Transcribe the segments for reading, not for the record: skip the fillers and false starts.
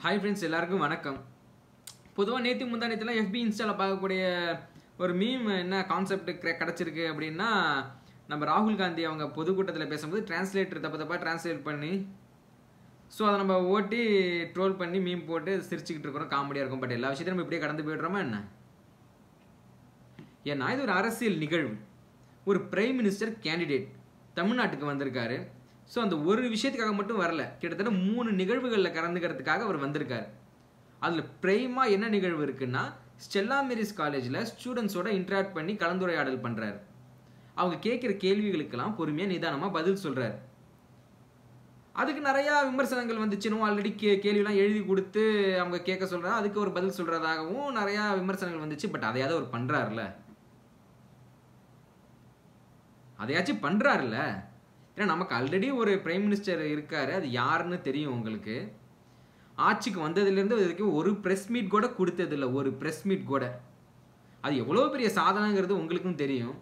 Hi friends, எல்லாருக்கும் வணக்கம். பொதுவாக நேற்று முந்தானத்தில் FB இன்ஸ்டாவில் பார்க்கக்கூடிய ஒரு மீம் என்ன கான்செப்ட் கிடச்சிருக்கு அப்படின்னா, நம்ம ராகுல் காந்தி அவங்க பொதுக்கூட்டத்தில் பேசும்போது டிரான்ஸ்லேட்டர் தப்பாக டிரான்ஸ்லேட் பண்ணி ஸோ அதை நம்ம ஓட்டி ட்ரோல் பண்ணி மீம் போட்டு சிரிச்சுக்கிட்டு இருக்கிறோம், காமெடியாக இருக்கும். பட் எல்லா விஷயத்தையும் நம்ம இப்படியே கடந்து போய்ட்றோமா என்ன? ஏன்னா இது ஒரு அரசியல் நிகழ்வு. ஒரு பிரைம் மினிஸ்டர் கேண்டிடேட் தமிழ்நாட்டுக்கு வந்திருக்காரு. ஸோ அந்த ஒரு விஷயத்துக்காக மட்டும் வரல, கிட்டத்தட்ட 3 நிகழ்வுகளில் கலந்துக்கிறதுக்காக அவர் வந்திருக்காரு. அதில் பிரைமாக என்ன நிகழ்வு இருக்குன்னா, ஸ்டெல்லா மேரிஸ் காலேஜில் ஸ்டூடெண்ட்ஸோட இன்ட்ராக்ட் பண்ணி கலந்துரையாடல் பண்ணுறாரு. அவங்க கேட்குற கேள்விகளுக்கெல்லாம் பொறுமையாக நிதானமாக பதில் சொல்கிறாரு. அதுக்கு நிறையா விமர்சனங்கள் வந்துச்சுன்னு ஆல்ரெடி கேள்விலாம் எழுதி கொடுத்து அவங்க கேட்க சொல்கிறாங்க, அதுக்கு ஒரு பதில் சொல்கிறதாகவும் நிறையா விமர்சனங்கள் வந்துச்சு. பட் அதையாவது அவர் பண்ணுறாருல, அதையாச்சும் பண்ணுறாருல. ஏன்னா நமக்கு ஆல்ரெடி ஒரு பிரைம் மினிஸ்டர் இருக்காரு, அது யாருன்னு தெரியும் உங்களுக்கு. ஆட்சிக்கு வந்ததுலேருந்து வரைக்கும் ஒரு ப்ரெஸ் மீட் கூட கொடுத்ததில்லை, ஒரு ப்ரெஸ் மீட் கூட. அது எவ்வளோ பெரிய சாதனைங்கிறது உங்களுக்கும் தெரியும்.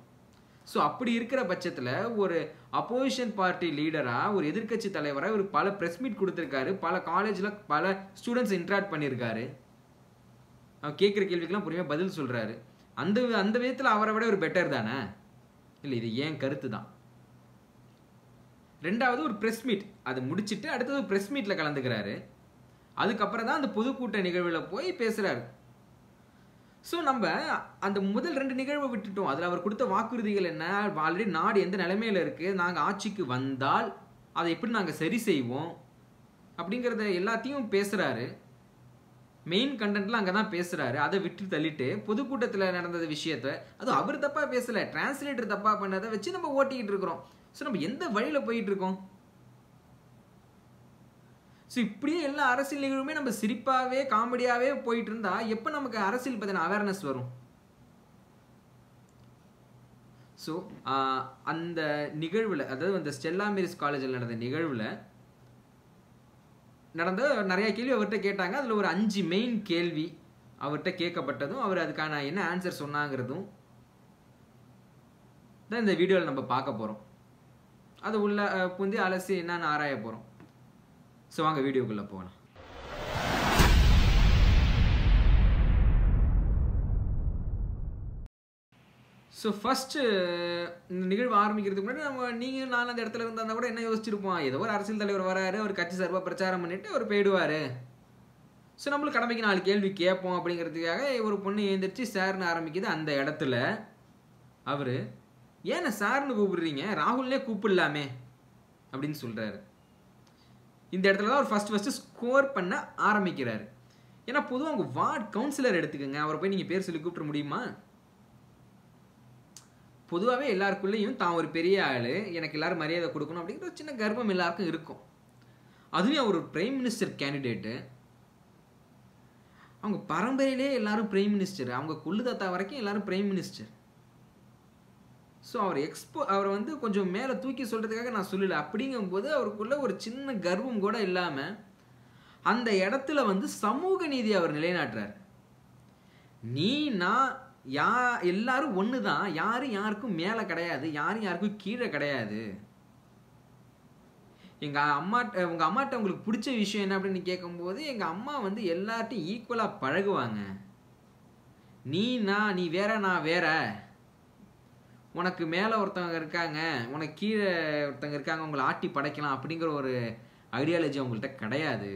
ஸோ அப்படி இருக்கிற பட்சத்தில் ஒரு அப்போசிஷன் பார்ட்டி லீடராக, ஒரு எதிர்க்கட்சி தலைவராக ஒரு பல ப்ரெஸ் மீட் கொடுத்துருக்காரு, பல காலேஜில் பல ஸ்டூடெண்ட்ஸ் இன்ட்ராக்ட் பண்ணியிருக்காரு. அவர் கேட்குற கேள்விக்கெல்லாம் பொறுமையாக பதில் சொல்கிறாரு. அந்த விதத்தில் அவரை விட ஒரு பெட்டர் தானே? இல்லை, இது ஏன் கருத்து தான். ரெண்டாவது ஒரு ப்ரெஸ் மீட், அதை முடிச்சுட்டு அடுத்தது ப்ரெஸ் மீட்டில் கலந்துக்கிறாரு. அதுக்கப்புறம் தான் அந்த பொதுக்கூட்ட நிகழ்வில் போய் பேசுகிறாரு. ஸோ நம்ம அந்த முதல் 2 நிகழ்வை விட்டுட்டோம். அதில் அவர் கொடுத்த வாக்குறுதிகள் என்ன, ஆல்ரெடி நாடு எந்த நிலைமையில் இருக்குது, நாங்கள் ஆட்சிக்கு வந்தால் அதை எப்படி நாங்கள் சரி செய்வோம் அப்படிங்கிறத எல்லாத்தையும் பேசுகிறாரு. மெயின் கண்டென்ட்லாம் அங்கே தான் பேசுகிறாரு. அதை விட்டு தள்ளிட்டு பொதுக்கூட்டத்தில் நடந்த விஷயத்தை, அதுவும் அவர் தப்பாக பேசலை, டிரான்ஸ்லேட்டர் தப்பாக பண்ணதை வச்சு நம்ம ஓட்டிக்கிட்டு இருக்கிறோம். ஸோ நம்ம எந்த வழியில் போயிட்டு இருக்கோம்? ஸோ இப்படியே எல்லா அரசியல் நிகழ்வுமே நம்ம சிரிப்பாகவே காமெடியாகவே போயிட்டு இருந்தா எப்போ நமக்கு அரசியல் பற்றின அவேர்னஸ் வரும்? ஸோ அந்த நிகழ்வில், அதாவது அந்த ஸ்டெல்லா மேரிஸ் காலேஜில் நடந்த நிகழ்வில் நடந்த நிறைய கேள்வி அவர்கிட்ட கேட்டாங்க. அதில் ஒரு 5 மெயின் கேள்வி அவர்கிட்ட கேட்கப்பட்டதும் அவர் அதுக்கான என்ன ஆன்சர் சொன்னாங்கிறதும் தான் இந்த வீடியோவில் நம்ம பார்க்க போகிறோம். அது உள்ள புந்தி அலசி என்னன்னு ஆராய போகிறோம். ஸோ வாங்க வீடியோக்குள்ளே போகலாம். ஸோ ஃபஸ்ட்டு இந்த நிகழ்வு ஆரம்பிக்கிறதுக்கு முன்னாடி நீங்கள் நான் அந்த இடத்துல இருந்தால் கூட என்ன யோசிச்சிருப்போம், ஏதோ ஒரு அரசியல் தலைவர் வராரு, அவர் கட்சி சார்பாக பிரச்சாரம் பண்ணிவிட்டு அவர் போயிடுவார். ஸோ நம்மளுக்கு கடமைக்கு 4 கேள்வி கேட்போம் அப்படிங்கிறதுக்காக ஒரு பொண்ணு எழுந்திரிச்சு சார்னு ஆரம்பிக்குது. அந்த இடத்துல அவர், ஏன்னா சார்னு கூப்பிடுறீங்க, ராகுல்னே கூப்பிடலாமே அப்படின்னு சொல்கிறாரு. இந்த இடத்துல தான் அவர் ஃபஸ்ட்டு ஸ்கோர் பண்ண ஆரம்பிக்கிறாரு. ஏன்னா பொதுவாக அவங்க வார்டு கவுன்சிலர் எடுத்துக்கோங்க, அவரை போய் நீங்கள் பேர் சொல்லி கூப்பிட முடியுமா? பொதுவாகவே எல்லாருக்குள்ளேயும் தான் ஒரு பெரிய ஆள், எனக்கு எல்லாரும் மரியாதை கொடுக்கணும் அப்படிங்கிற ஒரு சின்ன கர்வம் எல்லாருக்கும் இருக்கும். அதுவே அவர் ஒரு பிரைம் மினிஸ்டர் கேண்டிடேட்டு, அவங்க பரம்பரையிலே எல்லாரும் பிரைம் மினிஸ்டர், அவங்க கொள்ளு தாத்தா வரைக்கும் எல்லாரும் பிரைம் மினிஸ்டர். ஸோ அவரை வந்து கொஞ்சம் மேலே தூக்கி சொல்கிறதுக்காக நான் சொல்லலை. அப்படிங்கும்போது அவருக்குள்ள ஒரு சின்ன கர்வம் கூட இல்லாமல் அந்த இடத்துல வந்து சமூக நீதி அவர் நிலைநாட்டுறார். நீ நான் எல்லாரும் ஒன்று தான், யாரும் யாருக்கும் மேலே கிடையாது, யாரும் யாருக்கும் கீழே கிடையாது. உங்கள் அம்மாட்ட உங்களுக்கு பிடிச்ச விஷயம் என்ன அப்படின்னு கேட்கும்போது, எங்கள் அம்மா வந்து எல்லார்ட்டையும் ஈக்குவலாக பழகுவாங்க. நீ வேற, நான் வேற, உனக்கு மேலே ஒருத்தவங்க இருக்காங்க, உனக்கு கீழே ஒருத்தவங்க இருக்காங்க, உங்களை ஆட்டி படைக்கலாம் அப்படிங்கிற ஒரு ஐடியாலஜி அவங்கள்ட்ட கிடையாது.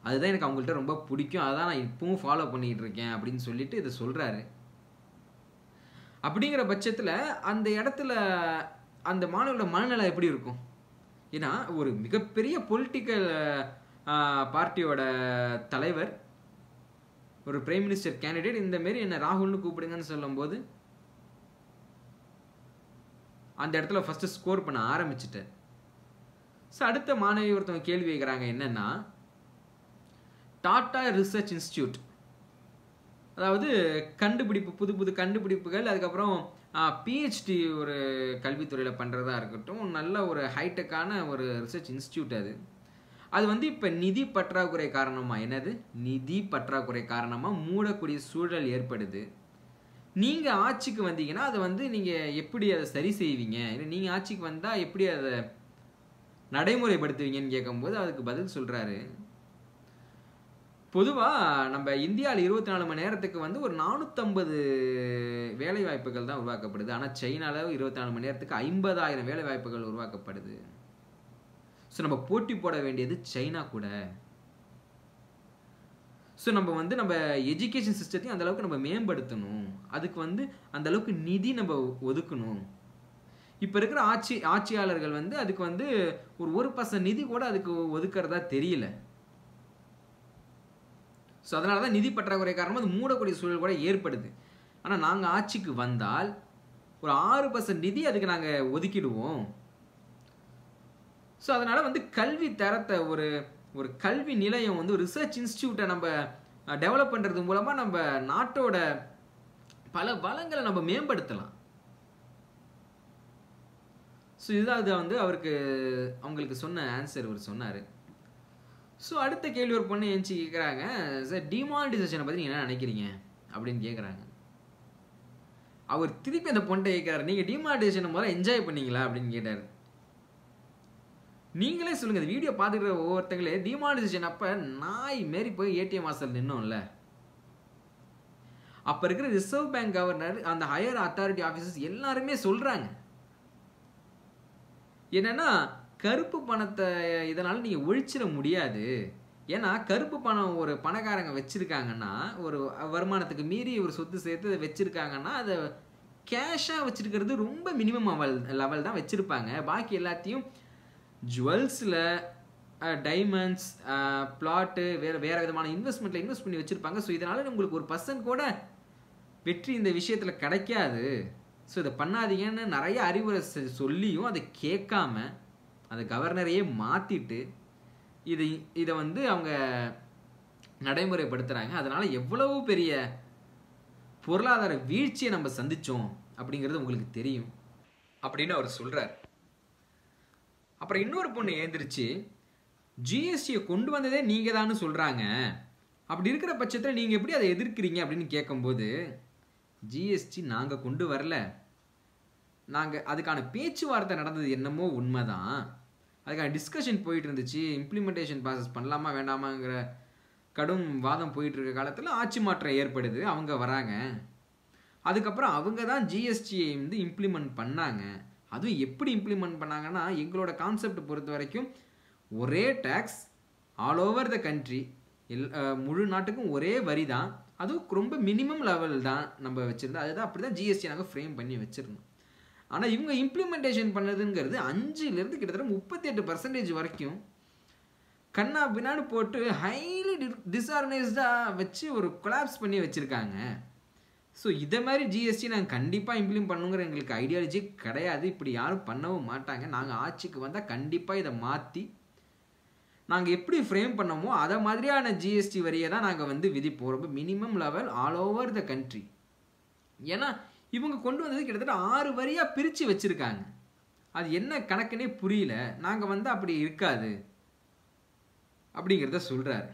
அதுதான் எனக்கு அவங்கள்ட்ட ரொம்ப பிடிக்கும், அதான் நான் இப்பவும் ஃபாலோ பண்ணிக்கிட்டு இருக்கேன் அப்படின்னு சொல்லிட்டு இதை சொல்கிறாரு. அப்படிங்கிற பட்சத்தில் அந்த இடத்துல அந்த மாணவர்களோட மனநிலை எப்படி இருக்கும்? ஏன்னா ஒரு மிகப்பெரிய பொலிட்டிக்கல் பார்ட்டியோட தலைவர், ஒரு பிரைம் மினிஸ்டர் கேண்டிடேட் இந்தமாரி என்ன ராகுல்னு கூப்பிடுங்கன்னு சொல்லும்போது அந்த இடத்துல ஃபஸ்ட்டு ஸ்கோர் பண்ண ஆரம்பிச்சுட்டு, ஸோ அடுத்த மாணவி ஒருத்தவங்க கேள்வி வைக்கிறாங்க. என்னென்னா, டாடா ரிசர்ச் இன்ஸ்டியூட், அதாவது கண்டுபிடிப்பு, புது புது கண்டுபிடிப்புகள், அதுக்கப்புறம் PhD ஒரு கல்வித்துறையில் பண்ணுறதா இருக்கட்டும், நல்ல ஒரு ஹைடெக்கான ஒரு ரிசர்ச் இன்ஸ்டியூட். அது வந்து இப்போ நிதி பற்றாக்குறை காரணமாக, என்னது நிதி பற்றாக்குறை காரணமாக மூடக்கூடிய சூழல் ஏற்படுது. நீங்கள் ஆட்சிக்கு வந்தீங்கன்னா அதை வந்து நீங்கள் எப்படி அதை சரி செய்வீங்க, இல்லை நீங்கள் ஆட்சிக்கு வந்தால் எப்படி அதை நடைமுறைப்படுத்துவீங்கன்னு கேட்கும்போது அதுக்கு பதில் சொல்கிறாரு, பொதுவாக நம்ம இந்தியாவில் 24 மணி நேரத்துக்கு வந்து ஒரு 450 வேலை வாய்ப்புகள் தான் உருவாக்கப்படுது. ஆனால் சைனாவில் 24 மணி நேரத்துக்கு 50,000 வேலை வாய்ப்புகள் உருவாக்கப்படுது. ஸோ நம்ம போட்டி போட வேண்டியது சைனா கூட. ஸோ நம்ம வந்து நம்ம எஜுகேஷன் சிஸ்டத்தையும் அந்த அளவுக்கு நம்ம மேம்படுத்தணும். அதுக்கு வந்து அந்த அளவுக்கு நிதி நம்ம ஒதுக்கணும். இப்போ இருக்கிற ஆட்சியாளர்கள் வந்து அதுக்கு வந்து ஒரு 1% நிதி கூட அதுக்கு ஒதுக்கிறதா தெரியல. ஸோ அதனால தான் நிதி பற்றாக்குறை காரணமாக அது மூடக்கூடிய சூழல் கூட ஏற்படுது. ஆனால் நாங்கள் ஆட்சிக்கு வந்தால் ஒரு 6% நிதி அதுக்கு நாங்கள் ஒதுக்கிடுவோம். ஸோ அதனால் வந்து கல்வி தரத்தை ஒரு கல்வி நிலையம் வந்து ஒரு ரிசர்ச் இன்ஸ்டியூட்டை நம்ம டெவலப் பண்ணுறது மூலமாக நம்ம நாட்டோட பல வளங்களை நம்ம மேம்படுத்தலாம். ஸோ இதுதான் அது வந்து அவங்களுக்கு சொன்ன ஆன்சர் அவர் சொன்னார். ஸோ அடுத்த கேள்வி ஒரு பொண்ணு எழுச்சி கேட்குறாங்க, சார் டிமானிட்டைசேஷனை பற்றி நீங்கள் என்ன நினைக்கிறீங்க அப்படின்னு கேட்குறாங்க. அவர் திருப்பி அந்த பொண்ணை கேட்குறாரு, நீங்கள் டிமானிட்டைசேஷனை முதல்ல என்ஜாய் பண்ணீங்களா அப்படின்னு கேட்டார். நீங்களே சொல்லுங்கள், இந்த வீடியோ பார்த்துக்கிற ஒவ்வொருத்தங்களே டிமானிட்டைசேஷன் அப்போ நாய் மாரி போய் ஏடிஎம் வாசல் நின்னோம்ல. அப்போ இருக்கிற ரிசர்வ் பேங்க் கவர்னர், அந்த ஹையர் அத்தாரிட்டி ஆஃபீஸர்ஸ் எல்லாருமே சொல்கிறாங்க என்னன்னா, கருப்பு பணத்தை இதனால் நீங்கள் ஒழிச்சிட முடியாது. ஏன்னா கருப்பு பணம் ஒரு பணக்காரங்க வச்சுருக்காங்கன்னா, ஒரு வருமானத்துக்கு மீறி ஒரு சொத்து சேர்த்து அதை வச்சுருக்காங்கன்னா, அதை கேஷாக வச்சுருக்கிறது ரொம்ப மினிமம் லெவல் தான் வச்சுருப்பாங்க. பாக்கி எல்லாத்தையும் ஜுவல்ஸில், டைமண்ட்ஸ், பிளாட்டு, வேறு விதமான இன்வெஸ்ட்மெண்ட்டில் இன்வெஸ்ட் பண்ணி வச்சுருப்பாங்க. ஸோ இதனால் உங்களுக்கு 1% கூட வெற்றி இந்த விஷயத்தில் கிடைக்காது. ஸோ இதை பண்ணாதீங்கன்னு நிறைய அறிவுரை சொல்லியும் அதை கேட்காம அந்த கவர்னரையே மாற்றிட்டு இதை வந்து அவங்க நடைமுறைப்படுத்துகிறாங்க. அதனால் எவ்வளவு பெரிய பொருளாதார வீழ்ச்சியை நம்ம சந்தித்தோம் அப்படிங்கிறது உங்களுக்கு தெரியும் அப்படின்னு அவர் சொல்கிறார். அப்புறம் இன்னொரு பொண்ணு எழுந்திரிச்சு, ஜிஎஸ்டியை கொண்டு வந்ததே நீங்கள் தான்னு சொல்கிறாங்க, அப்படி இருக்கிற பட்சத்தில் நீங்கள் எப்படி அதை எதிர்க்கிறீங்க அப்படின்னு கேட்கும்போது, ஜிஎஸ்டி நாங்கள் கொண்டு வரல, நாங்கள் அதுக்கான பேச்சுவார்த்தை நடந்தது என்னமோ உண்மைதான், அதுக்கான டிஸ்கஷன் போயிட்டு இருந்துச்சு, இம்ப்ளிமெண்டேஷன் ப்ராசஸ் பண்ணலாமா வேண்டாமாங்கிற கடும் வாதம் போயிட்டு இருக்க காலத்தில் ஆட்சி மாற்றம் ஏற்படுது, அவங்க வராங்க, அதுக்கப்புறம் அவங்க தான் ஜிஎஸ்டியை வந்து இம்ப்ளிமெண்ட் பண்ணாங்க. அதுவும் எப்படி இம்ப்ளிமெண்ட் பண்ணாங்கன்னா, எங்களோட கான்செப்ட் பொறுத்த வரைக்கும் ஒரே tax all over the country, முழு நாட்டுக்கும் ஒரே வரி தான், அதுவும் ரொம்ப மினிமம் லெவல் தான் நம்ம வச்சுருந்தோம். அதுதான் அப்படி தான் ஜிஎஸ்டி நாங்கள் ஃப்ரேம் பண்ணி வச்சுருந்தோம். ஆனால் இவங்க இம்ப்ளிமெண்டேஷன் பண்ணதுங்கிறது 5லேருந்து கிட்டத்தட்ட 38% வரைக்கும் கண்ணா பின்னான்னு போட்டு ஹைலி டிஸ்ஆர்கனைஸ்டாக வச்சு ஒரு கொலாப்ஸ் பண்ணி வச்சுருக்காங்க. ஸோ இதை மாதிரி ஜிஎஸ்டி நாங்கள் கண்டிப்பாக இம்ப்ளிமெண்ட் பண்ணுங்கிற எங்களுக்கு ஐடியாலஜி கிடையாது. இப்படி யாரும் பண்ணவும் மாட்டாங்க. நாங்கள் ஆட்சிக்கு வந்தால் கண்டிப்பாக இதை மாற்றி நாங்கள் எப்படி ஃப்ரேம் பண்ணோமோ அதை மாதிரியான ஜிஎஸ்டி வரியை தான் நாங்கள் வந்து விதிப்போம், ரொம்ப minimum level all over the country. ஏன்னா இவங்க கொண்டு வந்தது கிட்டத்தட்ட 6 வரியாக பிரித்து வச்சுருக்காங்க. அது என்ன கணக்குன்னே புரியல. நாங்கள் வந்து அப்படி இருக்காது அப்படிங்கிறத சொல்கிறாரு.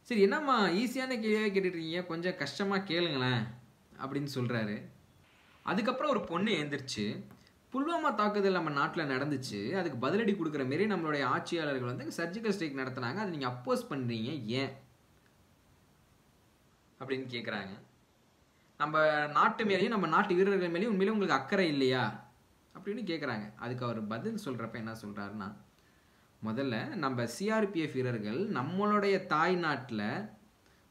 சரி, என்னம்மா ஈஸியான கேள்வியாக கேட்டுட்ருக்கீங்க, கொஞ்சம் கஷ்டமாக கேளுங்களேன் அப்படின்னு சொல்கிறாரு. அதுக்கப்புறம் ஒரு பொண்ணு எழுந்திரிச்சு, புல்வாமா தாக்குதல் நம்ம நாட்டில் நடந்துச்சு, அதுக்கு பதிலடி கொடுக்குற மாரி நம்மளுடைய ஆட்சியாளர்கள் வந்து சர்ஜிக்கல் ஸ்ட்ரைக் நடத்தினாங்க, அதை நீங்கள் அப்போஸ் பண்ணுறீங்க ஏன் அப்படின்னு கேட்குறாங்க. நம்ம நாட்டு மேலேயும் நம்ம நாட்டு வீரர்கள் மேலேயும் உண்மையிலே உங்களுக்கு அக்கறை இல்லையா அப்படின்னு கேட்குறாங்க. அதுக்கு அவர் பதில் சொல்கிறப்ப என்ன சொல்கிறாருன்னா, முதல்ல நம்ம சிஆர்பிஎஃப் வீரர்கள் நம்மளுடைய தாய் நாட்டில்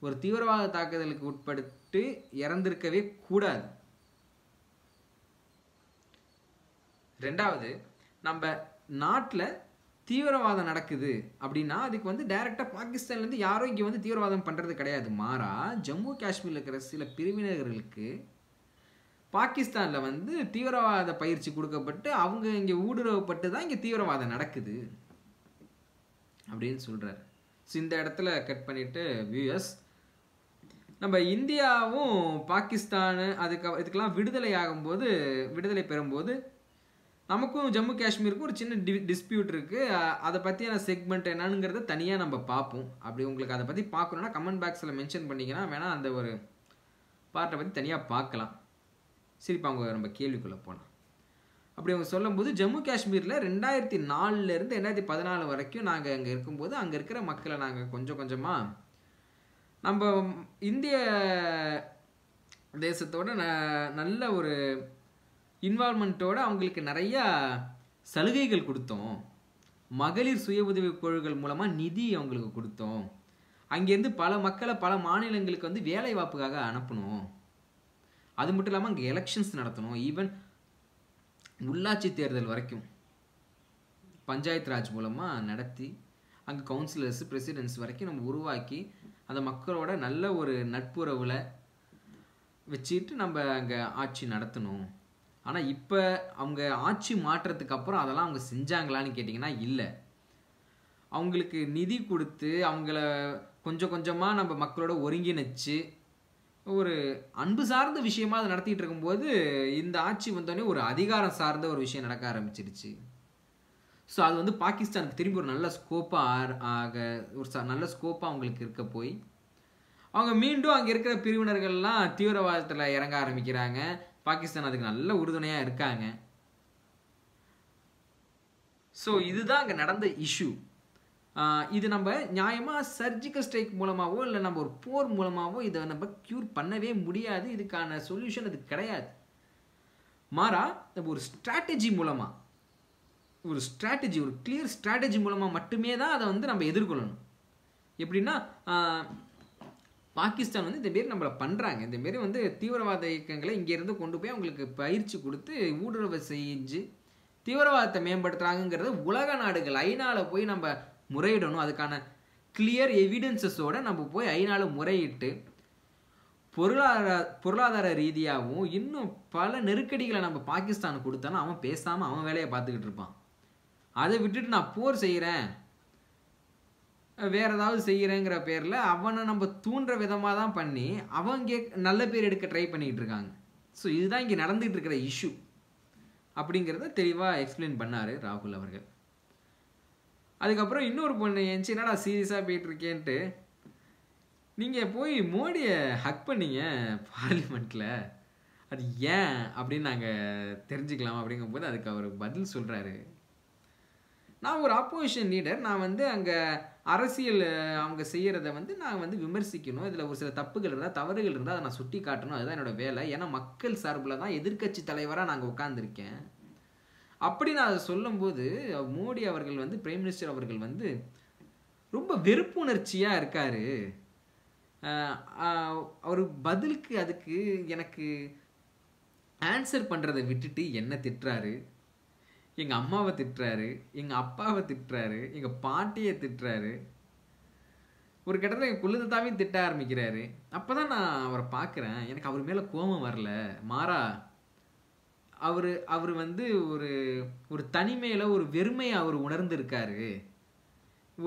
ஒரு தீவிரவாத தாக்குதலுக்கு உட்பட்டு இறந்திருக்கவே கூடாது. ரெண்டாவது, நம்ம நாட்டில் தீவிரவாதம் நடக்குது அப்படின்னா அதுக்கு வந்து டைரெக்டாக பாகிஸ்தான்லேருந்து யாரும் இங்கே வந்து தீவிரவாதம் பண்ணுறது கிடையாது. மாறா ஜம்மு காஷ்மீரில் இருக்கிற சில பிரிவினர்களுக்கு பாகிஸ்தானில் வந்து தீவிரவாத பயிற்சி கொடுக்கப்பட்டு அவங்க இங்கே ஊடுருவப்பட்டு தான் இங்கே தீவிரவாதம் நடக்குது அப்படின்னு சொல்கிறார். ஸோ இந்த இடத்துல கட் பண்ணிவிட்டு வியூயர்ஸ், நம்ம இந்தியாவும் பாகிஸ்தானு இதுக்கெல்லாம் விடுதலை பெறும்போது நமக்கும் ஜம்மு காஷ்மீருக்கும் ஒரு சின்ன டிஸ்பியூட் இருக்குது. அதை பற்றியான செக்மெண்ட் என்னங்கிறத தனியாக நம்ம பார்ப்போம். அப்படி உங்களுக்கு அதை பற்றி பார்க்கணுன்னா கமெண்ட் பாக்ஸில் மென்ஷன் பண்ணிங்கன்னா வேணால் அந்த ஒரு பார்ட்டை பற்றி தனியாக பார்க்கலாம். சரிப்பா, அவங்க நம்ம கேள்விக்குள்ளே போகலாம். அப்படி அவங்க சொல்லும்போது, ஜம்மு காஷ்மீரில் 2004 2014 வரைக்கும் நாங்கள் அங்கே இருக்கும்போது அங்கே இருக்கிற மக்களை நாங்கள் கொஞ்சம் கொஞ்சமாக நம்ம இந்திய தேசத்தோட நல்ல ஒரு இன்வால்மெண்ட்டோட அவங்களுக்கு நிறையா சலுகைகள் கொடுத்தோம். மகளிர் சுய உதவி குழுக்கள் மூலமாக நிதி அவங்களுக்கு கொடுத்தோம். அங்கேருந்து பல மக்களை பல மாநிலங்களுக்கு வந்து வேலை வாய்ப்புக்காக அனுப்பணும். அது மட்டும் இல்லாமல் அங்கே எலெக்ஷன்ஸ் நடத்தணும். ஈவன் உள்ளாட்சி தேர்தல் வரைக்கும் பஞ்சாயத்து ராஜ் மூலமாக நடத்தி அங்கே கவுன்சிலர்ஸ் பிரசிடென்ட்ஸ் வரைக்கும் நம்ம உருவாக்கி அந்த மக்களோட நல்ல ஒரு நட்புறவில் வச்சுட்டு நம்ம அங்கே ஆட்சி நடத்தணும். ஆனால் இப்போ அவங்க ஆட்சி மாற்றத்துக்கு அப்புறம் அதெல்லாம் அவங்க செஞ்சாங்களான்னு கேட்டிங்கன்னா இல்லை. அவங்களுக்கு நிதி கொடுத்து அவங்கள கொஞ்சம் கொஞ்சமாக நம்ம மக்களோட ஒருங்கிணைச்சு ஒரு அன்பு சார்ந்த விஷயமா அதை நடத்திட்டு இருக்கும்போது இந்த ஆட்சி வந்தோடனே ஒரு அதிகாரம் சார்ந்த ஒரு விஷயம் நடக்க ஆரம்பிச்சிருச்சு. ஸோ அது வந்து பாகிஸ்தானுக்கு திரும்பி ஒரு நல்ல நல்ல ஸ்கோப்பாக அவங்களுக்கு இருக்க போய் அவங்க மீண்டும் அங்கே இருக்கிற பிரிவினர்கள்லாம் தீவிரவாதத்தில் இறங்க ஆரம்பிக்கிறாங்க. பாகிஸ்தான் அதுக்கு நல்ல உறுதுணையாக இருக்காங்க. ஸோ இதுதான் அங்கே நடந்த இஷ்யூ. இது நம்ம நியாயமாக சர்ஜிக்கல் ஸ்ட்ரைக் மூலமாகவோ இல்லை நம்ம ஒரு போர் மூலமாகவோ இதை நம்ம க்யூர் பண்ணவே முடியாது. இதுக்கான சொல்யூஷன் அது கிடையாது. மாறா நம்ம ஒரு ஸ்ட்ராட்டஜி மூலமாக ஒரு கிளியர் ஸ்ட்ராட்டஜி மூலமாக மட்டுமே தான் அதை வந்து நம்ம எதிர்கொள்ளணும். எப்படின்னா பாகிஸ்தான் வந்து இந்த மாரி நம்மளை பண்ணுறாங்க. இந்த மாரி வந்து தீவிரவாத இயக்கங்களை இங்கேருந்து கொண்டு போய் அவங்களுக்கு பயிற்சி கொடுத்து ஊடுருவ செஞ்சு தீவிரவாதத்தை மேம்படுத்துகிறாங்கிறத உலக நாடுகள் ஐநாவில் போய் நம்ம முறையிடணும். அதுக்கான கிளியர் எவிடன்சஸோடு நம்ம போய் ஐநாவில் முறையிட்டு பொருளாதார ரீதியாகவும் இன்னும் பல நெருக்கடிகளை நம்ம பாகிஸ்தானுக்கு கொடுத்தாலும் அவன் பேசாமல் அவன் வேலையை பார்த்துக்கிட்டு இருப்பான். அதை விட்டுட்டு நான் போர் செய்கிறேன் வேறு ஏதாவது செய்கிறேங்கிற பேரில் அவனை நம்ம தூண்டுற விதமாக தான் பண்ணி அவங்க நல்ல பேர் எடுக்க ட்ரை பண்ணிக்கிட்டு இருக்காங்க. ஸோ இதுதான் இங்கே நடந்துகிட்டு இருக்கிற இஷ்யூ அப்படிங்கிறத தெளிவாக எக்ஸ்பிளைன் பண்ணார் ராகுல் அவர்கள். அதுக்கப்புறம் இன்னொரு பொண்ணு ஏன்ச்சு என்னடா சீரியஸாக போயிட்டுருக்கேன்ட்டு, நீங்கள் போய் மோடியை ஹக் பண்ணீங்க பார்லிமெண்ட்டில், அது ஏன் அப்படின்னு நாங்கள் தெரிஞ்சுக்கலாம் அப்படிங்கும்போது அதுக்கு அவர் பதில் சொல்கிறாரு. நான் ஒரு ஆப்போசிஷன் லீடர், நான் வந்து அங்கே அரசியல் அவங்க செய்கிறத வந்து நான் வந்து விமர்சிக்கணும். இதில் ஒரு சில தப்புகள் இருந்தால் தவறுகள் இருந்தால் அதை நான் சுட்டி காட்டணும். அதுதான் என்னோடய வேலை. ஏன்னா மக்கள் சார்பில் தான் எதிர்க்கட்சி தலைவராக நாங்கள் உட்காந்துருக்கேன். அப்படி நான் அதை சொல்லும்போது மோடி அவர்கள் வந்து பிரைம் மினிஸ்டர் அவர்கள் வந்து ரொம்ப வெறுப்புணர்ச்சியாக இருக்கார். அவர் பதிலுக்கு அதுக்கு எனக்கு ஆன்சர் பண்ணுறதை விட்டுட்டு என்ன திட்டுறாரு, எங்கள் அம்மாவை திட்டுறாரு, எங்கள் அப்பாவை திட்டுறாரு, எங்கள் பாட்டியை திட்டுறாரு, ஒரு கட்டத்தில் எங்கள் குழுதத்தாவே திட்ட ஆரம்பிக்கிறாரு. அப்போ தான் நான் அவரை பார்க்குறேன். எனக்கு அவர் மேலே கோபம் வரல, மாறா அவர் வந்து ஒரு தனிமையில் ஒரு வெறுமையை அவர் உணர்ந்திருக்காரு.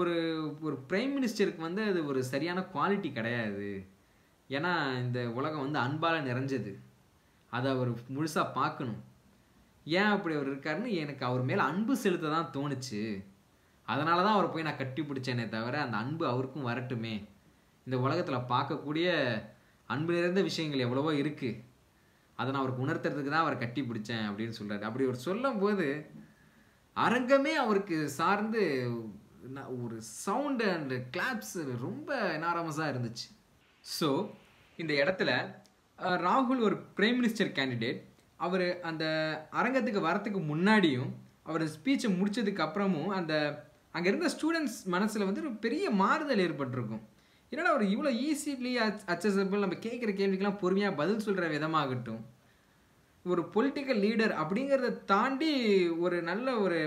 ஒரு பிரைம் மினிஸ்டருக்கு வந்து அது ஒரு சரியான குவாலிட்டி கிடையாது. ஏன்னா இந்த உலகம் வந்து அன்பால் நிறைஞ்சது. அதை அவர் முழுசாக பார்க்கணும். ஏன் அப்படி அவர் இருக்காருன்னு எனக்கு அவர் மேலே அன்பு செலுத்த தான் தோணுச்சு. அதனால தான் அவரை போய் நான் கட்டி பிடிச்சேனே தவிர அந்த அன்பு அவருக்கும் வரட்டுமே. இந்த உலகத்தில் பார்க்கக்கூடிய அன்பு நிறைந்த விஷயங்கள் எவ்வளவோ இருக்குது, அதை நான் அவருக்கு உணர்த்துறதுக்கு தான் அவரை கட்டி பிடிச்சேன் அப்படின்னு சொல்கிறாரு. அப்படி அவர் சொல்லும் போது அரங்கமே அவருக்கு சார்ந்து ஒரு சவுண்டு அண்ட் கிளாப்ஸ் ரொம்ப எனாரமஸாக இருந்துச்சு. ஸோ இந்த இடத்துல ராகுல் ஒரு பிரைம் மினிஸ்டர் கேண்டிடேட். அவர் அந்த அரங்கத்துக்கு வரத்துக்கு முன்னாடியும் அவர் ஸ்பீச்சை முடித்ததுக்கு அப்புறமும் அங்கே இருந்த ஸ்டூடெண்ட்ஸ் மனசில் வந்து ஒரு பெரிய மாறுதல் ஏற்பட்டிருக்கும். என்னடா அவர் இவ்வளோ ஈஸிலி அக்சசபிள், நம்ம கேட்குற கேள்விக்கெல்லாம் பொறுமையாக பதில் சொல்கிற விதமாகட்டும், ஒரு பொலிட்டிக்கல் லீடர் அப்படிங்கிறத தாண்டி ஒரு நல்ல ஒரு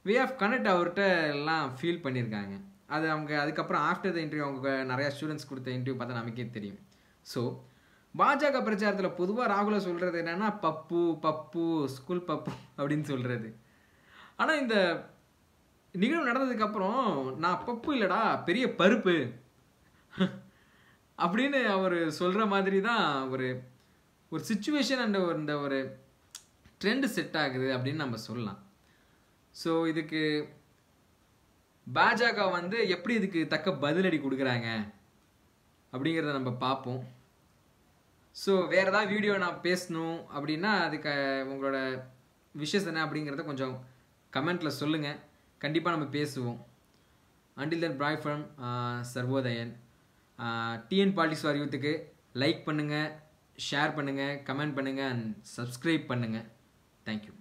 வே ஆஃப் கனெக்ட் அவர்கிட்ட எல்லாம் ஃபீல் பண்ணியிருக்காங்க. அது அவங்க அதுக்கப்புறம் ஆஃப்டர் த இன்டர்வியூ அவங்க நிறையா ஸ்டூடெண்ட்ஸ் கொடுத்த இன்டர்வியூ பார்த்தா நமக்கே தெரியும். ஸோ பாஜக பிரச்சாரத்தில் பொதுவாக ராகுலை சொல்கிறது என்னென்னா பப்பு பப்பு ஸ்கூல் பப்பு அப்படின்னு சொல்கிறது. ஆனால் இந்த நிகழ்வு நடந்ததுக்கப்புறம் நான் பப்பு இல்லைடா பெரிய பருப்பு அப்படின்னு அவர் சொல்கிற மாதிரி தான் ஒரு சிச்சுவேஷன் அண்ட் இந்த ஒரு ட்ரெண்ட் செட் ஆகுது அப்படின்னு நம்ம சொல்லலாம். ஸோ இதுக்கு பாஜக வந்து எப்படி இதுக்கு தக்க பதிலடி கொடுக்குறாங்க அப்படிங்கிறத நம்ம பார்ப்போம். ஸோ வேறு ஏதாவது வீடியோ நான் பேசணும் அப்படின்னா அதுக்கு உங்களோட விஷஸ் என்ன அப்படிங்கிறத கொஞ்சம் கமெண்ட்டில் சொல்லுங்கள். கண்டிப்பாக நம்ம பேசுவோம். Until then, bye from Sarvodhayan. TN politics for யூத்துக்கு லைக் பண்ணுங்கள், ஷேர் பண்ணுங்கள், கமெண்ட் பண்ணுங்கள் அண்ட் சப்ஸ்கிரைப் பண்ணுங்கள். தேங்க்யூ.